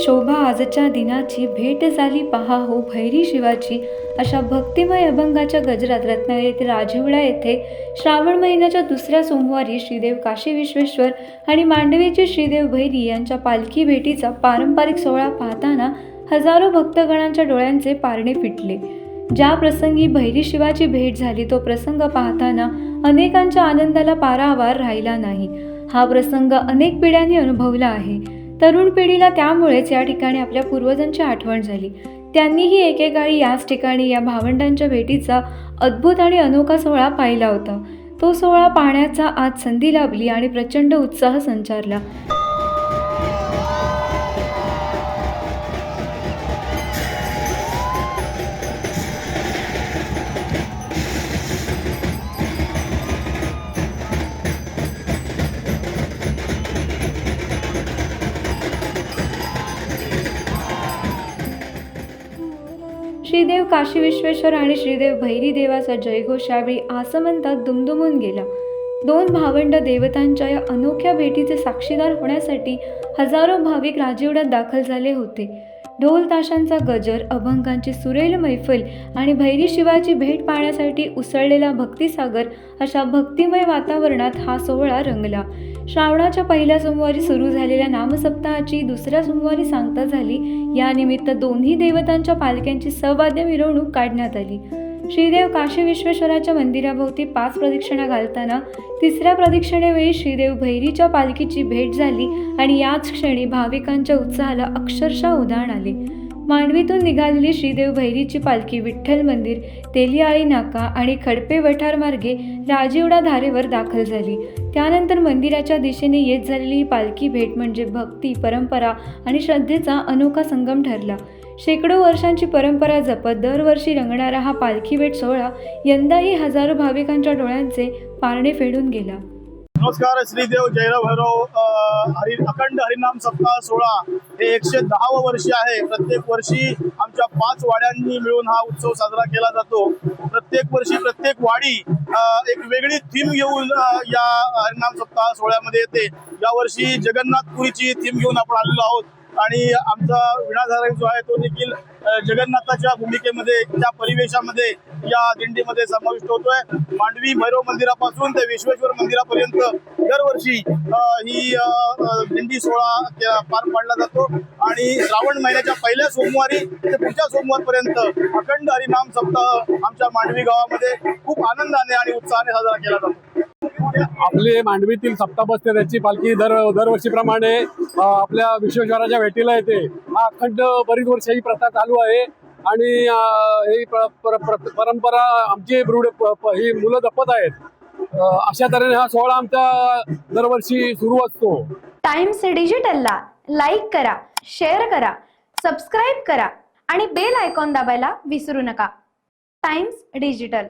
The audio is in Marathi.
शोभा आजच्या दिनाची, भेट झाली पहा हो भैरी शिवाची, अशा भक्तिमय अभंगाच्या गजरात रत्नागिरी येथे राजिवडा येथे श्रावण महिन्याच्या दुसऱ्या सोमवारी श्रीदेव काशी विश्वेश्वर आणि मांडवीचे श्रीदेव भैरी यांच्या पालखी भेटीचा पारंपरिक सोहळा पाहताना हजारो भक्तगणांच्या डोळ्यांचे पारणे फिटले। ज्या प्रसंगी भैरी शिवाची भेट झाली तो प्रसंग पाहताना अनेकांच्या आनंदाला पारावार राहिला नाही। हा प्रसंग अनेक पिढ्यांनी अनुभवला आहे। तरुण पिढीला त्यामुळेच या ठिकाणी आपल्या पूर्वजांची आठवण झाली। त्यांनीही एकेकाळी याच ठिकाणी या भावंडांच्या भेटीचा अद्भुत आणि अनोखा सोहळा पाहिला होता। तो सोहळा पाहण्याचा आज संधी लाभली आणि प्रचंड उत्साह संचारला। श्रीदेव काशी विश्वेश्वर आणि श्रीदेव भैरी देवाचा जयघोष यावेळी आसमंतात दुमदुमून गेला। दोन भावंड देवतांच्या या अनोख्या भेटीचे साक्षीदार होण्यासाठी हजारो भाविक राजिवड्यात दाखल झाले होते। ढोल ताशांचा गजर, अभंगांची सुरेल मैफल आणि भैरी शिवाची भेट पाहण्यासाठी उसळलेला भक्तिसागर अशा भक्तिमय वातावरणात हा सोहळा रंगला। श्रावणाच्या पहिल्या सोमवारी सुरू झालेल्या नामसप्ताहाची दुसऱ्या सोमवारी सांगता झाली। या निमित्त दोन्ही देवतांच्या पालख्यांची सवाद्य मिरवणूक काढण्यात आली। श्रीदेव काशी विश्वेश्वराच्या मंदिराभोवती 5 प्रदक्षिणा घालताना तिसऱ्या प्रदक्षिणेवेळी श्रीदेव भैरीच्या पालखीची भेट झाली आणि याच क्षणी भाविकांच्या उत्साहाला अक्षरशः उधाण आले। मांडवीतून निघालेली श्रीदेव भैरीची पालखी विठ्ठल मंदिर, तेलियाळी नाका आणि खडपे वठार मार्गे राजिवडा धारेवर दाखल झाली। त्यानंतर मंदिराच्या दिशेने येत झालेली ही पालखी भेट म्हणजे भक्ती, परंपरा आणि श्रद्धेचा अनोखा संगम ठरला। शेकडो वर्षांची परंपरा जपत दरवर्षी रंगणारा हा पालखी भेट सोहळा यंदाही हजारो भाविकांच्या डोळ्यांचे पारणे फेडून गेला। नमस्कार। श्रीदेव जयराव भैरव अखंड हरिनाम सप्ताह सोहळा हे 110वे वर्ष आहे। प्रत्येक वर्षी आमच्या 5 वाड्यांनी मिळून हा उत्सव साजरा केला जातो। प्रत्येक वर्षी प्रत्येक वाडी एक वेगळी थीम घेऊन या हरिनाम सप्ताह सोहळ्यामध्ये येते। यावर्षी जगन्नाथपुरीची थीम घेऊन आपण आलेलो आहोत आणि आमचा विणाधारक जो आहे तो देखील जगन्नाथाच्या भूमिकेमध्ये, त्या परिवेशामध्ये या दिंडीमध्ये समाविष्ट होतोय। मांडवी भैरव मंदिरापासून ते विश्वेश्वर मंदिरापर्यंत दरवर्षी ही दिंडी सोहळा पार पाडला जातो आणि श्रावण महिन्याच्या पहिल्या सोमवारी ते पुढच्या सोमवारपर्यंत अखंड हरिनाम सप्ताह आमच्या मांडवी गावामध्ये खूप आनंदाने आणि उत्साहाने साजरा केला जातो। आपले मांडवीतील सप्ताह बसते त्याची पालखी दरवर्षीप्रमाणे आपल्या विश्वेश्वराच्या भेटीला येते। हा अखंड बरीच वर्ष ही प्रथा चालू आहे आणि ही परंपरा आमची ही मुलं जपत आहेत। अशा तऱ्हेने हा सोहळा आमचा दरवर्षी सुरू असतो। टाइम्स डिजिटलला लाईक करा, शेअर करा, सबस्क्राईब करा आणि बेल आयकॉन दाबायला विसरू नका। Times digital.